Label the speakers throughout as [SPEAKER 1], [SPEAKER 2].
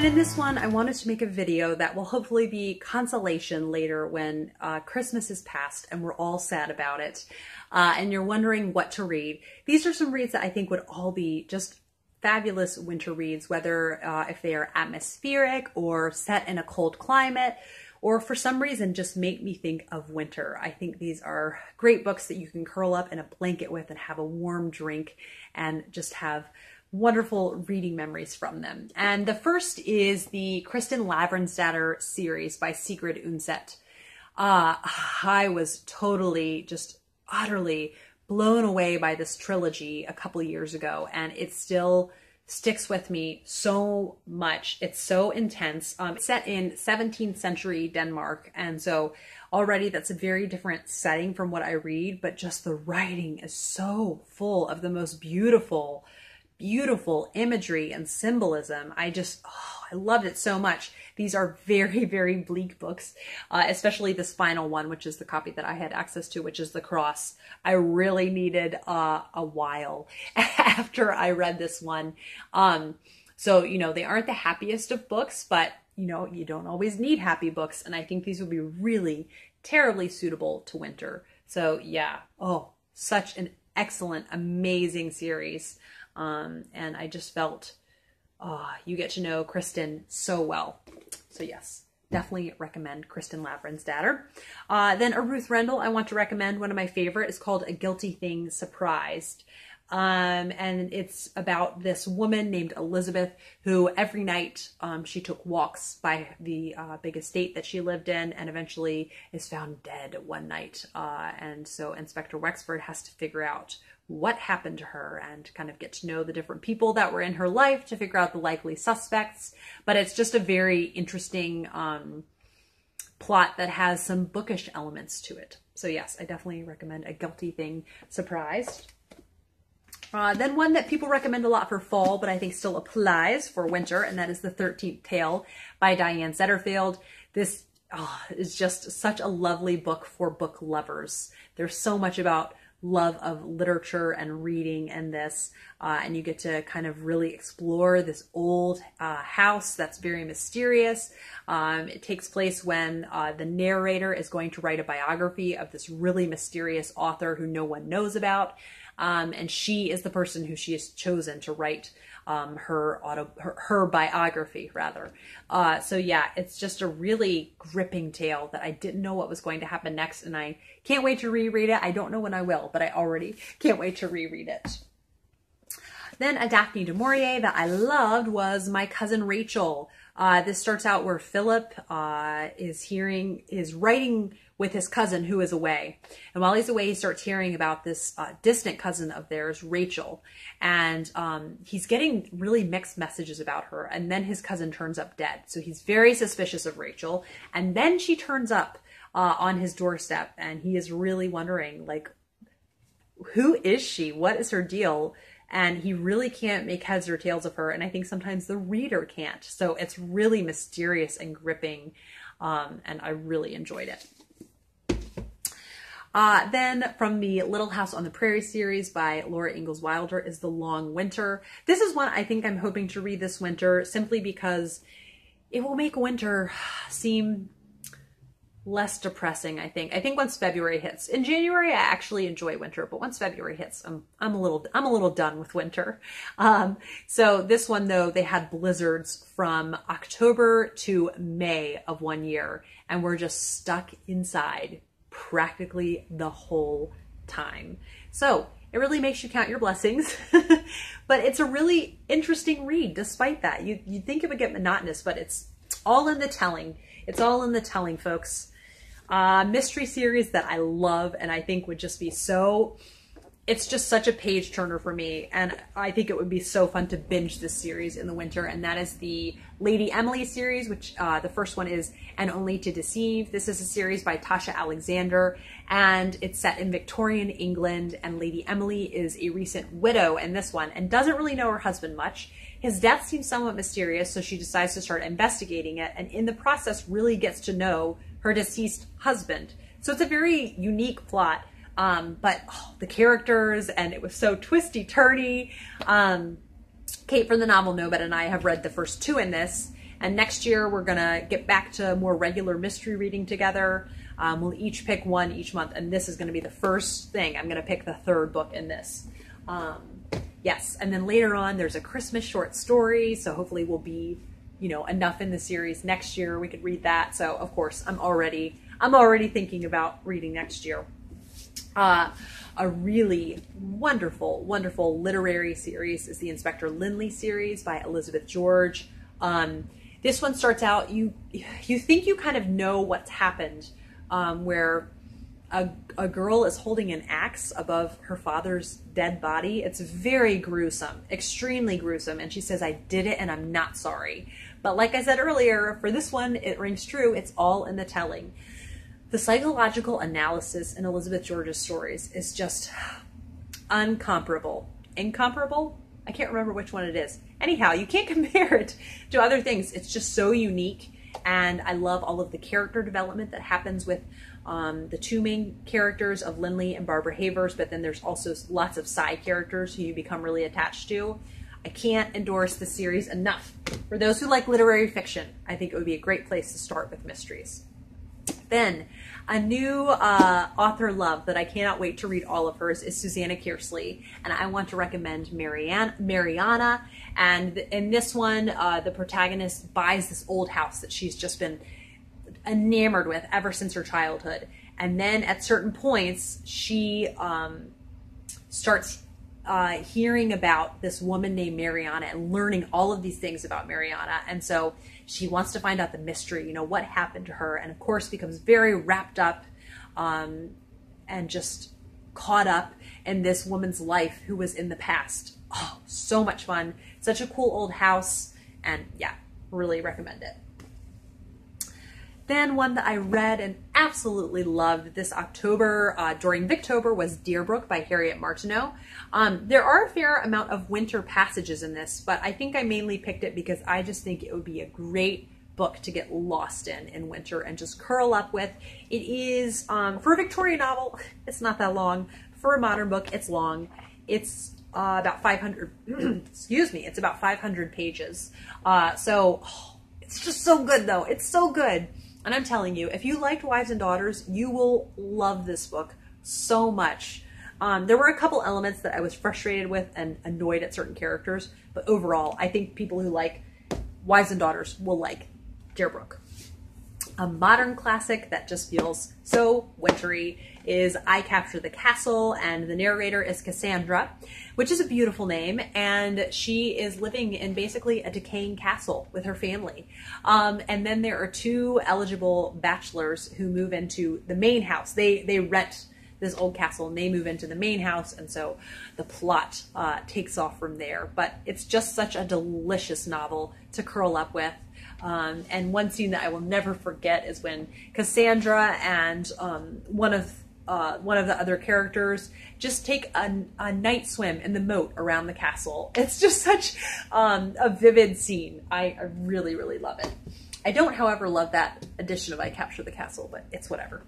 [SPEAKER 1] And in this one, I wanted to make a video that will hopefully be consolation later when Christmas is past and we're all sad about it. And you're wondering what to read. These are some reads that I think would all be just fabulous winter reads, whether if they are atmospheric or set in a cold climate, or for some reason just make me think of winter. I think these are great books that you can curl up in a blanket with and have a warm drink and just have wonderful reading memories from them. And the first is the Kristin Labyrinth series by Sigrid Undset. I was totally, just utterly blown away by this trilogy a couple years ago, and it still sticks with me so much. It's so intense. It's set in 17th century Denmark, and so already that's a very different setting from what I read, but just the writing is so full of the most beautiful imagery and symbolism. I loved it so much. These are very, very bleak books, especially this final one, which is the copy that I had access to, which is The Cross. I really needed a while after I read this one. So, you know, they aren't the happiest of books, but, you know, you don't always need happy books. And I think these would be really terribly suitable to winter. So yeah, such an excellent, amazing series. And I just felt, you get to know Kristin so well. So yes, definitely recommend Kristin Labyrinthdatter. Then a Ruth Rendell I want to recommend. One of my favorite is called A Guilty Thing Surprised. And it's about this woman named Elizabeth who every night she took walks by the big estate that she lived in and eventually is found dead one night. And so Inspector Wexford has to figure out what happened to her and kind of get to know the different people that were in her life to figure out the likely suspects. But it's just a very interesting plot that has some bookish elements to it. So yes, I definitely recommend A Guilty Thing Surprised. Then one that people recommend a lot for fall, but I think still applies for winter, and that is The 13th Tale by Diane Satterfield. This is just such a lovely book for book lovers. There's so much about love of literature and reading in this, and you get to kind of really explore this old house that's very mysterious. It takes place when the narrator is going to write a biography of this really mysterious author who no one knows about. And she is the person who she has chosen to write her biography, rather. So yeah, it's just a really gripping tale that I didn't know what was going to happen next, and I can't wait to reread it. I don't know when I will, but I already can't wait to reread it. Then a Daphne DuMaurier that I loved was My Cousin Rachel. This starts out where Philip is writing with his cousin who is away. And while he's away, he starts hearing about this distant cousin of theirs, Rachel. And he's getting really mixed messages about her. And then his cousin turns up dead. So he's very suspicious of Rachel. And then she turns up on his doorstep. And he is really wondering, like, who is she? What is her deal? And he really can't make heads or tails of her. And I think sometimes the reader can't. So it's really mysterious and gripping. And I really enjoyed it. Then from the Little House on the Prairie series by Laura Ingalls Wilder is The Long Winter. This is one I think I'm hoping to read this winter simply because it will make winter seem less depressing, I think. I think once February hits. In January, I actually enjoy winter, but once February hits, I'm a little done with winter. So this one though, they had blizzards from October to May of one year, and we're just stuck inside practically the whole time. So it really makes you count your blessings, but it's a really interesting read despite that. You'd think it would get monotonous, but it's all in the telling. It's all in the telling, folks. Mystery series that I love and I think would just be so, it's just such a page turner for me, and I think it would be so fun to binge this series in the winter, and that is the Lady Emily series, which the first one is And Only to Deceive. This is a series by Tasha Alexander, and it's set in Victorian England, and Lady Emily is a recent widow in this one and doesn't really know her husband much. His death seems somewhat mysterious, so she decides to start investigating it, and in the process really gets to know her deceased husband. So it's a very unique plot. But the characters, and it was so twisty-turny. Kate from the novel Novik and I have read the first two in this, And next year, we're going to get back to more regular mystery reading together. We'll each pick one each month, and this is going to be the first thing. I'm going to pick the third book in this. Yes, and then later on, there's a Christmas short story, so hopefully we'll be, you know, enough in the series next year we could read that. So of course, I'm already thinking about reading next year. A really wonderful, wonderful literary series is the Inspector Lynley series by Elizabeth George. This one starts out, you think you kind of know what's happened, where a girl is holding an axe above her father's dead body. It's very gruesome, extremely gruesome. And she says, "I did it and I'm not sorry." But like I said earlier, for this one, it rings true. It's all in the telling. The psychological analysis in Elizabeth George's stories is just uncomparable. Incomparable? I can't remember which one it is. Anyhow, you can't compare it to other things. It's just so unique. And I love all of the character development that happens with the two main characters of Lynley and Barbara Havers, but then there's also lots of side characters who you become really attached to. I can't endorse the series enough. For those who like literary fiction, I think it would be a great place to start with mysteries. Then, a new author love that I cannot wait to read all of hers is Susanna Kearsley, and I want to recommend Mariana. And in this one, the protagonist buys this old house that she's just been enamored with ever since her childhood. And then at certain points, she starts hearing about this woman named Mariana and learning all of these things about Mariana. And so she wants to find out the mystery, you know, what happened to her. And of course becomes very wrapped up and just caught up in this woman's life who was in the past. Oh, so much fun. Such a cool old house. And yeah, really recommend it. Then one that I read and absolutely loved this October during Victober was Deerbrook by Harriet Martineau. There are a fair amount of winter passages in this, but I think I mainly picked it because I just think it would be a great book to get lost in winter and just curl up with. It is, for a Victorian novel, it's not that long. For a modern book, it's long. It's about 500, excuse me, it's about 500 pages. It's just so good though. It's so good. And I'm telling you, if you liked Wives and Daughters, you will love this book so much. There were a couple elements that I was frustrated with and annoyed at certain characters, but overall, I think people who like Wives and Daughters will like Deerbrook. A modern classic that just feels so wintry is I Capture the Castle, and the narrator is Cassandra, which is a beautiful name, and she is living in basically a decaying castle with her family. And then there are two eligible bachelors who move into the main house. They rent this old castle and they move into the main house, and so the plot takes off from there. But it's just such a delicious novel to curl up with. And one scene that I will never forget is when Cassandra and one of the other characters just take a night swim in the moat around the castle. It's just such a vivid scene. I really, really love it. I don't, however, love that edition of I Capture the Castle, but it's whatever.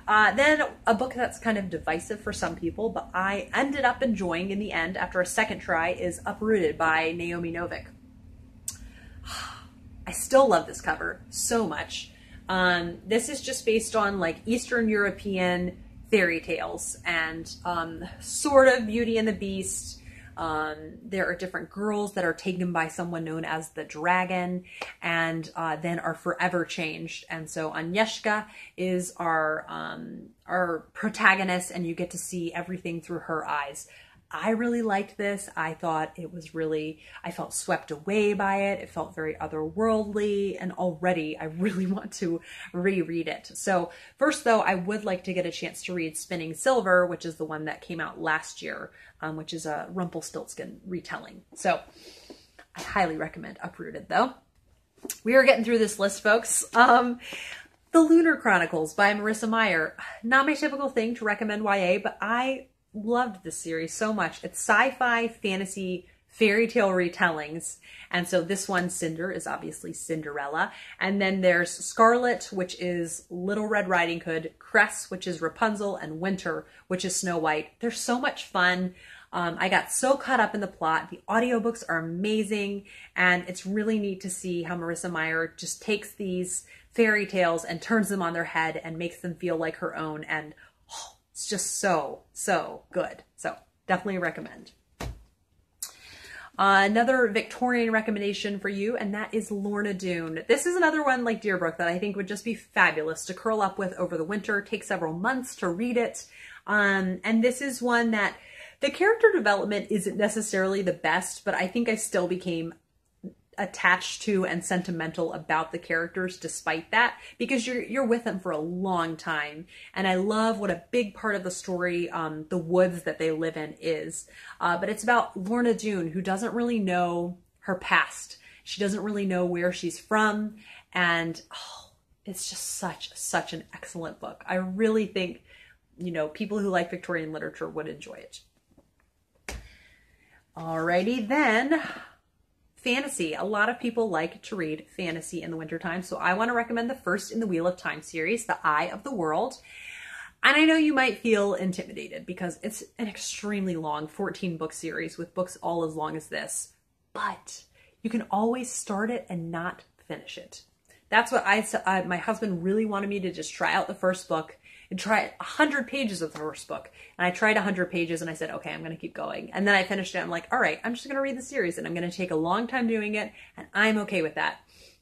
[SPEAKER 1] Then a book that's kind of divisive for some people, but I ended up enjoying in the end after a second try, is Uprooted by Naomi Novik. I still love this cover so much. This is just based on like Eastern European fairy tales and sort of Beauty and the Beast. There are different girls that are taken by someone known as the dragon and then are forever changed. And so Agnieszka is our protagonist, and you get to see everything through her eyes. I really liked this. I thought it was really, I felt swept away by it. It felt very otherworldly, and already I really want to reread it. So first though, I would like to get a chance to read Spinning Silver, which is the one that came out last year, which is a Rumpelstiltskin retelling. So I highly recommend Uprooted though. We are getting through this list, folks. The Lunar Chronicles by Marissa Meyer. Not my typical thing to recommend YA, but I loved this series so much. It's sci-fi, fantasy, fairy tale retellings. And so this one, Cinder, is obviously Cinderella. And then there's Scarlet, which is Little Red Riding Hood, Cress, which is Rapunzel, and Winter, which is Snow White. They're so much fun. I got so caught up in the plot. The audiobooks are amazing, and it's really neat to see how Marissa Meyer just takes these fairy tales and turns them on their head and makes them feel like her own, and oh, it's just so, so good. So definitely recommend. Another Victorian recommendation for you, and that is Lorna Doone. This is another one like Deerbrook that I think would just be fabulous to curl up with over the winter, take several months to read it. And this is one that the character development isn't necessarily the best, but I think I still became attached to and sentimental about the characters despite that, because you're with them for a long time. And I love what a big part of the story, the woods that they live in is. But it's about Lorna Doone, who doesn't really know her past. She doesn't really know where she's from. And oh, it's just such an excellent book. I really think, you know, people who like Victorian literature would enjoy it. Alrighty then. Fantasy. A lot of people like to read fantasy in the wintertime, so I want to recommend the first in the Wheel of Time series, The Eye of the World. And I know you might feel intimidated because it's an extremely long 14-book series with books all as long as this, but you can always start it and not finish it. That's what my husband really wanted me to just try out the first book and try 100 pages of the first book. And I tried 100 pages and I said, okay, I'm going to keep going. And then I finished it. I'm like, all right, I'm just going to read the series and I'm going to take a long time doing it. And I'm okay with that.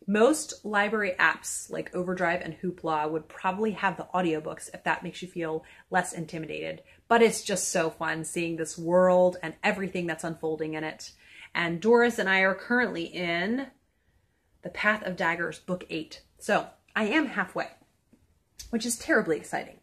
[SPEAKER 1] Most library apps like Overdrive and Hoopla would probably have the audiobooks if that makes you feel less intimidated. But it's just so fun seeing this world and everything that's unfolding in it. And Doris and I are currently in The Path of Daggers, Book 8. So I am halfway, which is terribly exciting.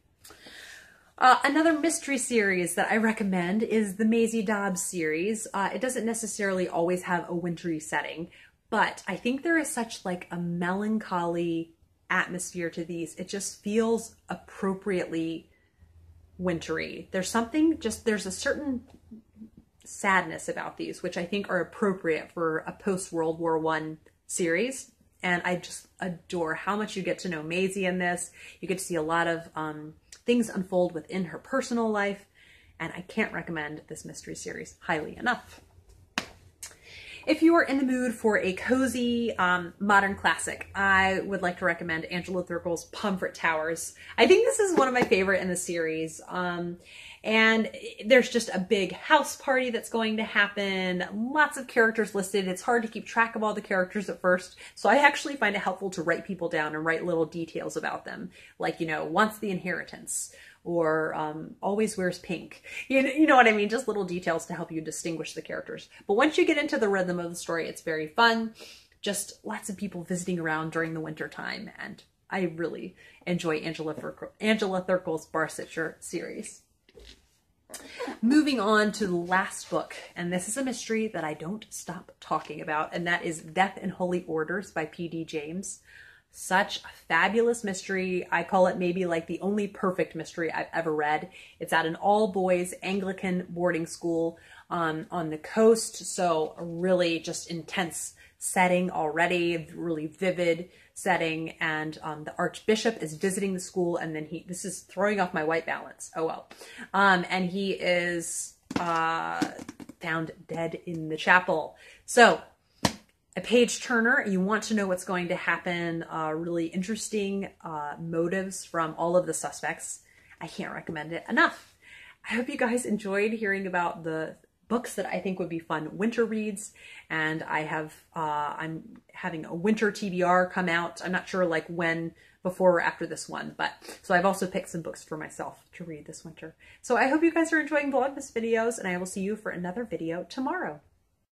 [SPEAKER 1] Another mystery series that I recommend is the Maisie Dobbs series. It doesn't necessarily always have a wintry setting, but I think there is such like a melancholy atmosphere to these. It just feels appropriately wintry. There's a certain sadness about these, which I think are appropriate for a post-World War I series. And I just adore how much you get to know Maisie in this. You get to see a lot of things unfold within her personal life. And I can't recommend this mystery series highly enough. If you are in the mood for a cozy modern classic, I would like to recommend Angela Thirkell's Pomfret Towers. I think this is one of my favorite in the series. And there's just a big house party that's going to happen. Lots of characters listed. It's hard to keep track of all the characters at first. So I actually find it helpful to write people down and write little details about them. Like, you know, wants the inheritance, or always wears pink. You know what I mean? Just little details to help you distinguish the characters. But once you get into the rhythm of the story, it's very fun. Just lots of people visiting around during the winter time. And I really enjoy Angela Thirkell's Barsetshire series. Moving on to the last book, and this is a mystery that I don't stop talking about, and that is Death in Holy Orders by P.D. James. Such a fabulous mystery. I call it maybe like the only perfect mystery I've ever read. It's at an all-boys Anglican boarding school on the coast, so a really just intense setting already, really vivid setting, and the Archbishop is visiting the school, and then this is throwing off my white balance, oh well, and he is found dead in the chapel. So a page turner. You want to know what's going to happen. Really interesting motives from all of the suspects. I can't recommend it enough. I hope you guys enjoyed hearing about the books that I think would be fun winter reads, and I'm having a winter TBR come out. I'm not sure like when, before or after this one, but so I've also picked some books for myself to read this winter. So I hope you guys are enjoying Vlogmas videos, and I will see you for another video tomorrow.